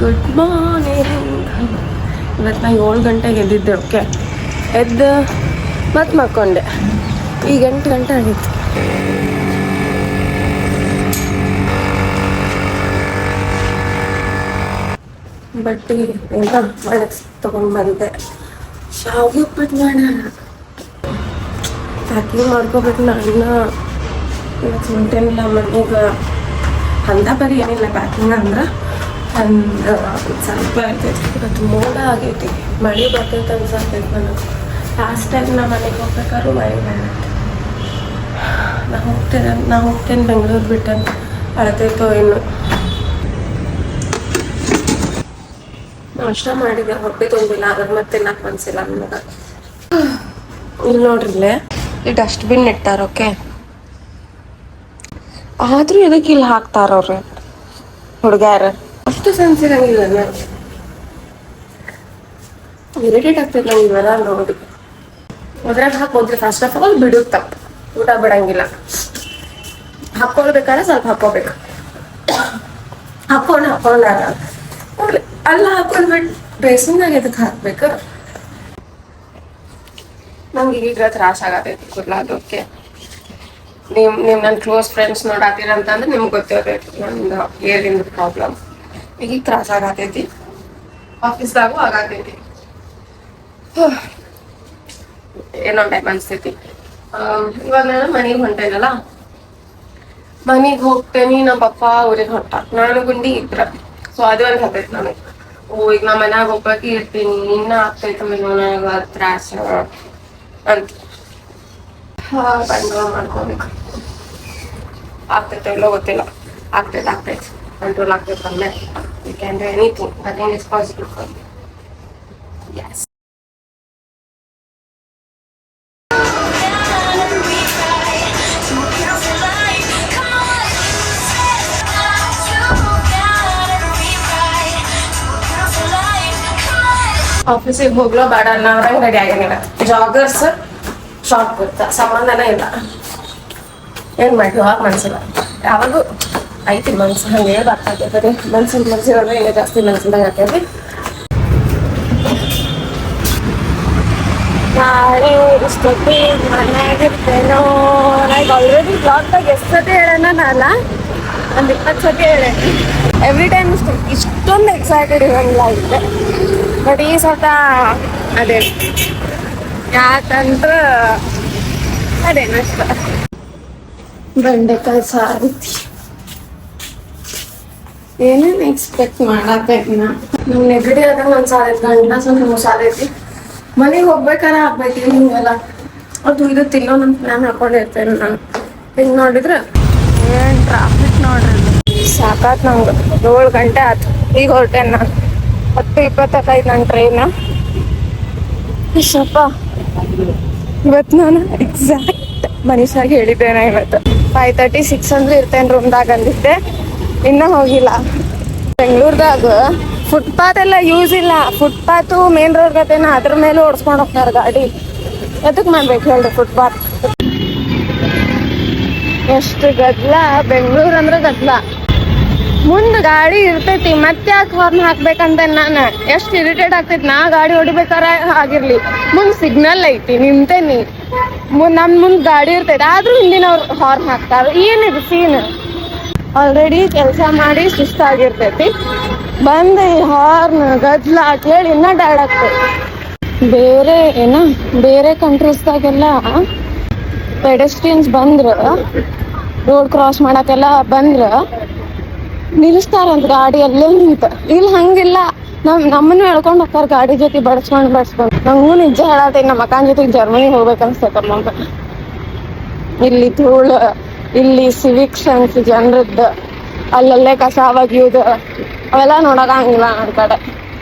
Good morning. ಇವತ್ತು ನಾನು 7 ಗಂಟೆಗೆ ಎದ್ದಿದ್ದೆ. ಓಕೆ, ಎದ್ದು ಮತ್ತೆ ಮಕ್ಕೊಂಡೆ. ಈಗ 8 ಗಂಟೆ ಆಗಿತ್ತು. ಬಟ್ಟೆ ಎಲ್ಲ ಮಳೆ ತೊಗೊಂಡು ಬಂದೆ. ಶಾವಿಗೆ ಉಪ್ಪಿಟ್ಟು ಮಾಡೋಣ, ಪ್ಯಾಕಿಂಗ್ ಮಾಡ್ಕೋಬೇಕು. ನಾನು ಇವತ್ತು ಹೊಂಟೇನಿಲ್ಲ ಮನೆಗೆ. ಅಂದ ಬರೀ ಏನಿಲ್ಲ ಪ್ಯಾಕಿಂಗ್ ಅಂದ್ರೆ ಒಂದು ಸ್ವಲ್ಪ ಇರ್ತೈತಿ. ಇವತ್ತು ಮೋಡ ಆಗೈತಿ, ಮಳೆ ಬರ್ತೈತೆ ಅನ್ಸತ್ತೈತಿ ನನಗೆ. ಲಾಸ್ಟ್ ಟೈಮ್ ನಾ ಮನೆಗೆ ಹೋಗ್ಬೇಕಾದ್ರೂ ಮಳೆ ಬಂದೈತಿ. ನಾ ಹೋಗ್ತೇನೆ ಬೆಂಗಳೂರು ಬಿಟ್ಟು ಅಳತೈತೋ ಇನ್ನು. ನಾಷ್ಟ ಮಾಡಿದೆ, ಹೊಟ್ಟೆ ತುಂಬಿಲ್ಲ, ಅದ್ರ ಮತ್ತೆ ತಿನ್ನಕ್ಕೆ ಮನ್ಸಿಲ್ಲ ನನಗೆ. ಇಲ್ಲಿ ನೋಡ್ರಿ, ಇಲ್ಲೇ ಈ ಡಸ್ಟ್ಬಿನ್ ಇಟ್ಟಾರ. ಓಕೆ, ಆದ್ರೂ ಇದಕ್ಕೆ ಇಲ್ಲಿ ಹಾಕ್ತಾರವ್ರಿ ಹುಡುಗ್ಯಾರ. ಅಷ್ಟು ಸೆನ್ಸ್ ಇರಂಗಿಲ್ಲ. ಇರಿಟೇಟ್ ಆಗ್ತೈತೆ ನಂಗೆ ಇವೆಲ್ಲ ನೋಡಿ. ಅದ್ರಾಗ ಹಾಕೋದ್ರಿ ಫಸ್ಟ್ ಆಫ್ ಆಲ್ ಬಿಡೋದು ತಪ್ಪು. ಊಟ ಬಿಡಂಗಿಲ್ಲ. ಹಾಕೊಳ್ಬೇಕಾದ್ರೆ ಸ್ವಲ್ಪ ಹಾಕೋಬೇಕು. ಹಾಕೊಂಡಾಗ ಅಲ್ಲ ಹಾಕೊಂಡ್ಬಿಟ್ಟು ಬೇಸಿನ್ಯಾಗ ಎದಕ್ಕೆ ಹಾಕ್ಬೇಕು? ನಂಗೆ ಈಗ ತ್ರಾಸ ಆಗತೈತಿ ಕೂದಲಾಗೋಕೆ. ನೀವು ನನ್ನ ಕ್ಲೋಸ್ ಫ್ರೆಂಡ್ಸ್ ನೋಡಾತೀರಂತಂದ್ರೆ ನಿಮ್ಗೆ ಗೊತ್ತಿರಬೇಕು ನಂದು ಏರಿಂದ ಪ್ರಾಬ್ಲಮ್. ಈಗ ತ್ರಾಸ ಆಗತೈತಿ, ಆಫೀಸ್ದಾಗೂ ಆಗತೈತಿ. ಏನೋ ಟೈಮ್ ಅನ್ಸ್ತೈತಿ. ಇವಾಗ ನಾನು ಮನೆಗೆ ಹೊಂಟೇನಲ್ಲ, ಮನೆಗೆ ಹೋಗ್ತೇನಿ. ನಮ್ಮ ಪಪ್ಪ ಊರಿಗೆ ಹೊಂಟ, ನಾನು ಗುಂಡಿ ಇದ್ರ. ಸೊ ಅದು ಒಂದು ಹತ್ತೈತಿ ನನಗೆ. ಈಗ ನಾ ಮನ್ಯಾಗ ಹೋಗ್ಬೇಕು ಇರ್ತೀನಿ, ಇನ್ನ ಆಗ್ತೈತೆ ನನಗ ತ್ರಾಸ ಅಂತ ಕಂಟ್ರೋಲ್ ಮಾಡ್ಕೋಬೇಕು. ಆಗ್ತೈತೆ ಎಲ್ಲೋ ಗೊತ್ತಿಲ್ಲ, ಆಗ್ತೈತೆ ಕಂಟ್ರೋಲ್ ಆಗ್ತೈತೆ. ಅಲ್ಲೇ you can do anything, nothing is possible for you. Yes. ಆಫೀಸಿಗೆ ಹೋಗ್ಲೋ ಬೇಡ ಅನ್ನೋರಂಗೆ ರೆಡಿ ಆಗಿಲ್ಲ. ಜಾಗರ್ಸ್ ಶಾರ್ಟ್ ಕುರ್ತಾ ಸಂಬಂಧನೇ ಇಲ್ಲ. ಏನ್ ಮಾಡಿ ಹೋಗಕ್ ಮನ್ಸಿಲ್ಲ. ಯಾವಾಗೂ ಐತಿ ಮನ್ಸು, ಹಂಗೆ ಬರ್ತಾಯಿರ್ತದೆ. ಮನ್ಸಿರೋದ್ರೆ ಇನ್ನೂ ಜಾಸ್ತಿ ಮನ್ಸಿಲ್ದಾಗ ಆಗ್ತೈತಿ. ನಾಳೆ ಇಷ್ಟೊತ್ತಿ ಮನೆಯಾಗಿರ್ತೇನೋ. ನನಗೆ ಆಲ್ರೆಡಿ ಬ್ಲಾಗ್ದಾಗ ಎಷ್ಟು ಸತಿ ಹೇಳೋಣ ನಾನ, ಒಂದು 20 ಸತಿ ಹೇಳೇನಿ. ಎವ್ರಿ ಟೈಮ್ ಇಷ್ಟೊಂದು ಎಕ್ಸೈಟೆಡ್ ಇರೋಂಗಿಲ್ಲ ಇದೆ. ಬಟ್ ಈ ಸತ ಅದೇ ಯಾಕಂದ್ರೆ ಅದೇನಷ್ಟ ಬೆಂಡೆಕಾಯಿ ಸಾರಿತಿ. ಏನೇನು ಎಕ್ಸ್ಪೆಕ್ಟ್ ಮಾಡತ್ತೈತಿ. ನಮ್ಗೆ ನೆಗಡಿ ಆದಾಗ ಒಂದು ಸಾರೈತಿ, ಗಂಡ ಸ್ವಲ್ಪ ಸಾರೈತಿ. ಮನೆಗೆ ಹೋಗ್ಬೇಕಾರೆ ಹಾಕ್ಬೇಕು ಹಿಂಗೆಲ್ಲ. ಅದು ಇದು ತಿನ್ನೋ ನನ್ನ ಪ್ಲಾನ್ ಹಾಕೊಂಡಿರ್ತೇನೆ ನಾನು. ಹಿಂಗೆ ನೋಡಿದ್ರೆ ಏನು ಟ್ರಾಫಿಕ್ ನೋಡ್ರಿ, ಸಾಕಾತ್ ನಂಗೆ. 7 ಗಂಟೆ ಆಯ್ತು, ಈಗ ಹೊರಟೇನೆ ನಾನು. 10:25 ನನ್ನ ಟ್ರೈನ್. ಸ್ವಲ್ಪ ಇವತ್ತು ನಾನು ಎಕ್ಸಾಕ್ಟ್ ಮನುಷ್ಯಾಗಿ ಹೇಳಿದ್ದೇನೆ. ಇವತ್ತು 5:36 ಅಂದ್ರೆ ಇರ್ತೇನೆ ರೂಮ್ದಾಗ ಅಂದಿದ್ದೆ, ಇನ್ನೂ ಹೋಗಿಲ್ಲ. ಬೆಂಗಳೂರ್ದಾಗ ಫುಟ್ಪಾತ್ ಎಲ್ಲ ಯೂಸ್ ಇಲ್ಲ. ಫುಟ್ಪಾತು ಮೇನ್ ರೋಡ್ ಗತೇನ, ಅದ್ರ ಮೇಲೆ ಓಡಿಸ್ಕೊಂಡು ಹೋಗ್ತಾರೆ ಗಾಡಿ. ಎದಕ್ಕೆ ಮಾಡ್ಬೇಕು ಹೇಳ್ರಿ ಫುಟ್ಪಾತ್? ಎಷ್ಟು ಗದ್ಲ ಬೆಂಗಳೂರು ಅಂದ್ರೆ ಗದ್ಲ. ಮುಂದೆ ಗಾಡಿ ಇರ್ತೈತಿ, ಮತ್ತೆ ಯಾಕೆ ಹಾರ್ನ್ ಹಾಕ್ಬೇಕಂತ ನಾನು ಎಷ್ಟು ಇರಿಟೇಟ್ ಆಗ್ತೈತಿ. ನಾ ಗಾಡಿ ಹೊಡಿಬೇಕಾರ ಆಗಿರ್ಲಿ, ಮುಂದೆ ಸಿಗ್ನಲ್ ಐತಿ, ನಿಂತೇನಿ. ಮುಂದೆ ಗಾಡಿ ಇರ್ತೈತಿ, ಆದ್ರೂ ಹಿಂದಿನವ್ರು ಹಾರ್ನ್ ಹಾಕ್ತಾರ. ಏನಿದು ಸೀನ್? ಆಲ್ರೆಡಿ ಕೆಲಸ ಮಾಡಿ ಸುಸ್ತಾಗಿರ್ತೈತಿ, ಬಂದು ಈ ಹಾರ್ನ್ ಗದ್ಲ ಕೇಳಿ ಇನ್ನ ಡಾಡ್ ಆಗ್ತೈತಿ. ಬೇರೆ ಕಂಟ್ರೀಸ್ದಾಗೆಲ್ಲ ಪೆಡೆಸ್ಟ್ರಿಯನ್ಸ್ ಬಂದ್ರ, ರೋಡ್ ಕ್ರಾಸ್ ಮಾಡಕ್ಕೆಲ್ಲ ಬಂದ್ರ ನಿಲ್ಲಿಸ್ತಾರಂತ ಗಾಡಿ ಅಲ್ಲೇ ನಿಂತ. ಇಲ್ಲಿ ಹಂಗಿಲ್ಲ, ನಮ್ಮನ್ನು ಹೇಳ್ಕೊಂಡು ಹೋಗ್ತಾರ ಗಾಡಿ ಜೊತೆ ಬಡ್ಸ್ಕೊಂಡು. ನಂಗೂ ನಿಜ ಹೇಳತ್ತೇನೆ, ನಮ್ಮ ಅಕ್ಕನ ಜೊತೆಗೆ ಜರ್ಮನಿ ಹೋಗ್ಬೇಕನ್ಸ್ತೈತಮ್ಮ. ಇಲ್ಲಿ ಧೂಳು, ಇಲ್ಲಿ ಸಿವಿಕ್ ಸೆನ್ಸ್ ಜನರದ್ದು, ಅಲ್ಲಲ್ಲೇ ಕಸ ಒಗಿಯೋದು ಅವೆಲ್ಲ ನೋಡೋಕ್ಕಾಗಿಲ್ಲ ನನ್ನ ಕಡೆ.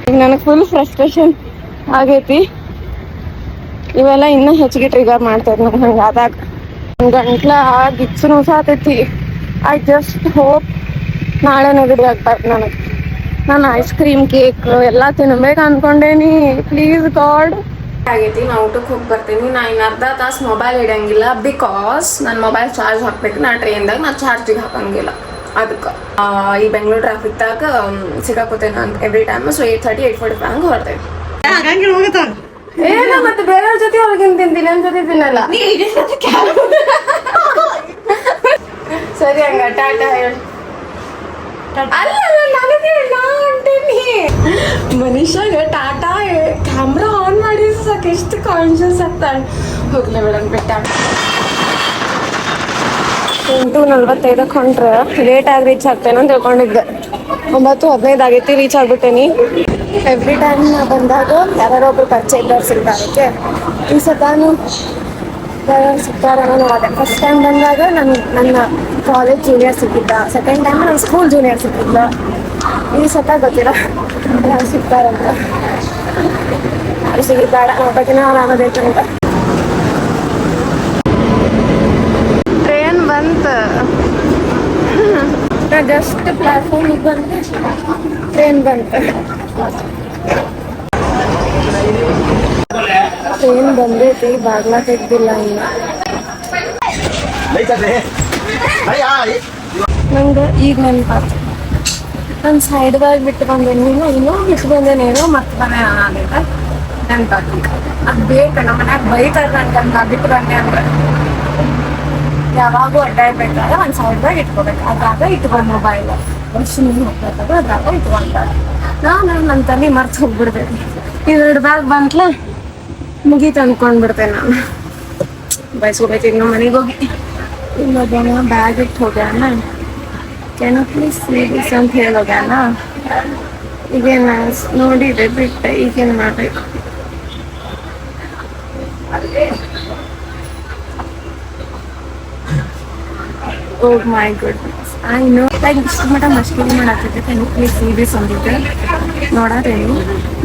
ಈಗ ನನಗೆ ಫುಲ್ ಫ್ರಸ್ಟ್ರೇಷನ್ ಆಗೈತಿ. ಇವೆಲ್ಲ ಇನ್ನೂ ಹೆಚ್ಚಿಗೆ ಟ್ರಿಗರ್ ಮಾಡ್ತೈತಿ ನಂಗೆ. ಹಂಗೆ ಆದಾಗ ಗಂಟ್ಲ ಗಿಚ್ಚು ನೋಸಾತೈತಿ. ಐ ಜಸ್ಟ್ ಹೋಪ್ ನಾಳೆ ನೆಗಡಿ ಆಗ್ತೈತಿ ನನಗೆ. ನಾನು ಐಸ್ ಕ್ರೀಮ್ ಕೇಕ್ ಎಲ್ಲ ತಿನ್ಬೇಕು ಅನ್ಕೊಂಡೇನಿ. Please god. ಆಗೈತಿ, ನಾ ಊಟಕ್ಕೆ ಹೋಗಿ ಬರ್ತೀನಿ. ನಾ ಇನ್ನು ಅರ್ಧ ತಾಸು ಮೊಬೈಲ್ ಇಡಂಗಿಲ್ಲ, ಬಿಕಾಸ್ ನನ್ನ ಮೊಬೈಲ್ ಚಾರ್ಜ್ ಹಾಕ್ಬೇಕು. ನಾ ಟ್ರೈನ್ದಾಗ ನಾ ಚಾರ್ಜಿಗೆ ಹಾಕಂಗಿಲ್ಲ. ಅದಕ್ಕೆ ಈ ಬೆಂಗಳೂರು ಟ್ರಾಫಿಕ್ದಾಗ ಸಿಗಾಕೋತೆ ನಾನು ಎವ್ರಿ ಟೈಮ್. ಸೊ 8:30 8:45 ಹಂಗೆ ಹೊರತೇವೆ. ಏನ ಮತ್ತೆ ಬೇರೆಯವ್ರ ಜೊತೆ ಹೊರಗಿನ ತಿಂತೀನಿ, ನನ್ನ ಜೊತೆ ತಿನ್ನಲ್ಲ. ಸರಿ ಹಂಗ ಟಾಟಾ ಹೇಳಿ. ಅಲ್ಲ ನನಗೆ ನಾ ಅಂಟೇನಿ ಮನುಷ್ಯಾಗ ಟಾಟಾ ಕ್ಯಾಮ್ರಾ ಆನ್ ಮಾಡಿ ಸಾಕು ಎಷ್ಟು ಕಾನ್ಶಿಯಸ್ ಆಗ್ತಾಳೆ. ಹೋಗ್ಲೇ ಮೇಡಮ್ ಬೆಟ್ಟ 8:45 ಹೊಂಟ್ರೆ ಲೇಟ್ ಆಗಿ ರೀಚ್ ಆಗ್ತೇನೆ ಅಂತ ತಿಳ್ಕೊಂಡಿದ್ದೆ. 9:15 ಆಗೈತಿ, ರೀಚ್ ಆಗ್ಬಿಟ್ಟೇನಿ. ಎವ್ರಿ ಟೈಮ್ ನಾ ಬಂದಾಗ ಯಾರೋ ಒಬ್ರು ಪರಿಚಯ ಇದ್ದವ್ರು ಸಿಗ್ತಾರೆ. ಓಕೆ, ಈ ಸತಾನು ಯಾರು ಸಿಗ್ತಾರ ನೋಡೋದೆ. ಫಸ್ಟ್ ಟೈಮ್ ಬಂದಾಗ ನನ್ನ ಕಾಲೇಜ್ ಜೂನಿಯರ್ ಸಿಕ್ಕಿದ್ದ, ಸೆಕೆಂಡ್ ಟೈಮ್ ನನ್ನ ಸ್ಕೂಲ್ ಜೂನಿಯರ್ ಸಿಕ್ಕಿದ್ದ. ಈ ಸತ ಗೊತ್ತಿಲ್ಲ ಯಾರು ಸಿಗ್ತಾರಂತ. ಯಾರು ಸಿಗಿದ್ದಾಡ ನೋಡ್ಬೇಕಿನ ಆರಾಮದೈತೆ ಅಂತ. ಟ್ರೈನ್ ಬಂತು, ನಾ ಜಸ್ಟ್ ಪ್ಲಾಟ್ಫಾರ್ಮಿಗೆ ಬಂದೆ, ಟ್ರೈನ್ ಬಂತು. ಟ್ರೈನ್ ಬಂದೈತಿ, ಬಾಗ್ಲ ತೆಗ್ದಿಲ್ಲ ಇನ್ನು. ನಂಗೆ ಈಗ ನೆನಪಾತು, ನಾನು ಸೈಡ್ದಾಗ ಬಿಟ್ಟು ಬಂದೇನಿ, ಇನ್ನೂ ಬಿಟ್ಟು ಬಂದೇನೇನೋ ಮತ್ತೆ ಬಂದೆ ನಾನು ನೆನಪಾತು. ಅದು ಬೇಕು, ನಮ್ಮ ಮನ್ಯಾಗ ಬೈತಾರೆ ನನಗೆ ನಾ ಬಿಟ್ಟು ಬಂದೆ ಅಂದ್ರೆ. ಯಾವಾಗೂ ಅಡ್ಡಾಡ್ಬೇಕಾದ್ರೆ ಒಂದು ಸೈಡ್ದಾಗ ಇಟ್ಕೋಬೇಕು, ಅದ್ರಾಗ ಇಟ್ಕೊಂಡು ಮೊಬೈಲ್ ವಾಶ್ರೂಮ್ ಹೋಗ್ಬೇಕಾಗ ಅದ್ರಾಗ ಇಟ್ಕೊಂತಾರೆ. ನಾನು ನನ್ನ ತಂದೆ ಮರ್ತು ಹೋಗ್ಬಿಡ್ತೇನೆ. ಇದೆರಡು ಬ್ಯಾಗ್ ಬಂತಲ ಮುಗೀತು ಅಂದ್ಕೊಂಡ್ಬಿಡ್ತೇನೆ ನಾನು. ಬಯಸ್ಕೋಬೇಕು ಇನ್ನು ಮನೆಗೆ ಹೋಗಿ. ಇನ್ನೊಬ್ಬ ಬ್ಯಾಗ್ ಇಟ್ಟು ಹೋಗ್ಯಾನ, can you please see this ಅಂತ ಹೇಳಿ ಹೋಗ್ಯಾನ. ಈಗೇನು ನೋಡಿದೆ ಬಿಟ್ಟೆ, ಈಗೇನು ಮಾಡಬೇಕು? Oh my goodness, I know. Like ಇಷ್ಟು ಮಟ್ಟ ಮಸ್ಕಿರಿ ಮಾಡಾಕ್ತಿದ್ದೆ, can you please see this ಅಂದಿದ್ದೆ. ನೋಡಾರೇನು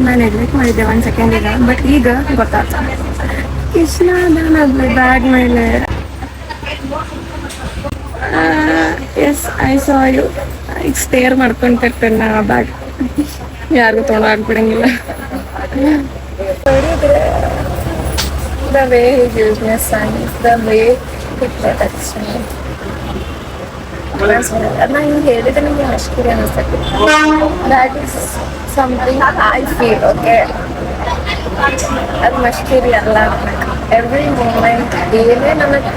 ನಾನು ಎಡ್ಲಿಕ್ಕೆ ಮಾಡಿದ್ದೆ 1 ಸೆಕೆಂಡ್ ಈಗ, ಬಟ್ ಈಗ ಗೊತ್ತಾಗ್ತ ಕೃಷ್ಣ ನಾನು ಬ್ಯಾಗ್ ಮೇಲೆ. Yes I saw you. ಈಗ ಸ್ಟೇರ್ ಮಾಡ್ಕೊಂತಿರ್ತೇನೆ ನಾ ಆ ಬ್ಯಾಗ್, ಯಾರಿಗೂ ತೊಗೊಂಡಾಗ್ಬಿಡಂಗಿಲ್ಲ. The way he gives me a sign, the way he protects me. ನಾನು ಹಿಂಗೆ ಹೇಳಿದ್ರೆ ನಿಮಗೆ ಮಷ್ಕಿರಿ ಅನಿಸ್ತೈತಿ. That is something I feel. Okay, ಅದು ಮಷ್ಕಿರಿ ಅಲ್ಲ. ಎವ್ರಿ ಮೂಮೆಂಟ್ ಏನೇ ನನಗೆ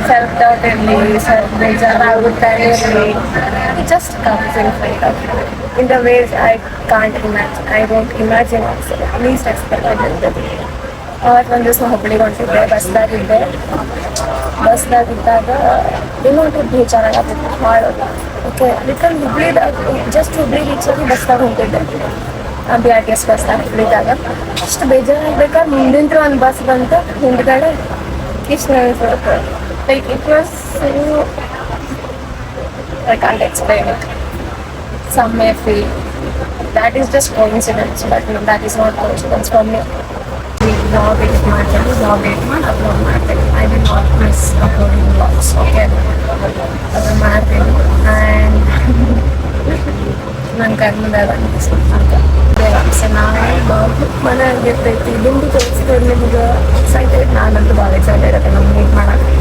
ಸೆಲ್ಫ್ ಡೌಟ್ ಇರಲಿ, ಸೆಲ್ಫ್ ಬೇಜಾರಾಗುತ್ತೆ ಇರಲಿ, just comes in front of you in the ways I can't imagine. I don't imagine also, least expect ಆಗಿರ್ತದೆ. ಅವತ್ತು ಒಂದು ದಿವಸ ಹುಬ್ಳಿಗೆ ಹೊಂಟಿದ್ದೆ, ಬಸ್ದಾಗಿದ್ದಾಗ ಏನೋ ಒಂದು ಬೇಜಾರಾಗತ್ತಿತ್ತು ಭಾಳ. ಓಕೆ, ಬಿಕಾಸ್ ಜಸ್ಟ್ ಹುಬ್ಳಿ ರೀಚಾಗಿ ಬಸ್ದಾಗ ಹೋಗಿದ್ದೆ, BRTS ಬಸ್ದಾಗ ಹುಬ್ಳಿದಾಗ. ಅಷ್ಟು ಬೇಜಾರಾಗ್ಬೇಕಾದ್ರೆ ಮುಂದಿಂತ್ರ ಒಂದು ಬಸ್ ಬಂತು, ಹಿಂದ್ಗಡೆ ಇಷ್ಟು ನೆನಪು. Like it was I can't explain it. Some may feel that is just coincidence, but that is not coincidence for me. Vlog edit ಮಾಡ್ತೀನಿ, vlog edit ಮಾಡಿ ಅಪ್ಲೋಡ್ ಮಾಡ್ತೀನಿ. I will not miss uploading vlogs. Okay, ಅದನ್ನು ಮಾಡ್ತೀನಿ. And ನನ್ನ ಕರ್ಮದಾಗ ಅಂತ ನಾಳೆ ಮನೆ ಆಗಿರ್ತೈತಿ. ದುಂಡು ತೋರಿಸಿದ್ರೆ ನಿಮ್ಗೆ ಎಕ್ಸೈಟೆಡ್, ನಾನಂತೂ ಭಾಳ ಎಕ್ಸೈಟೆಡ್ ಇರುತ್ತೆ ನಮ್ಗೆ ಮೀಟ್ ಮಾಡೋಕ್ಕೆ.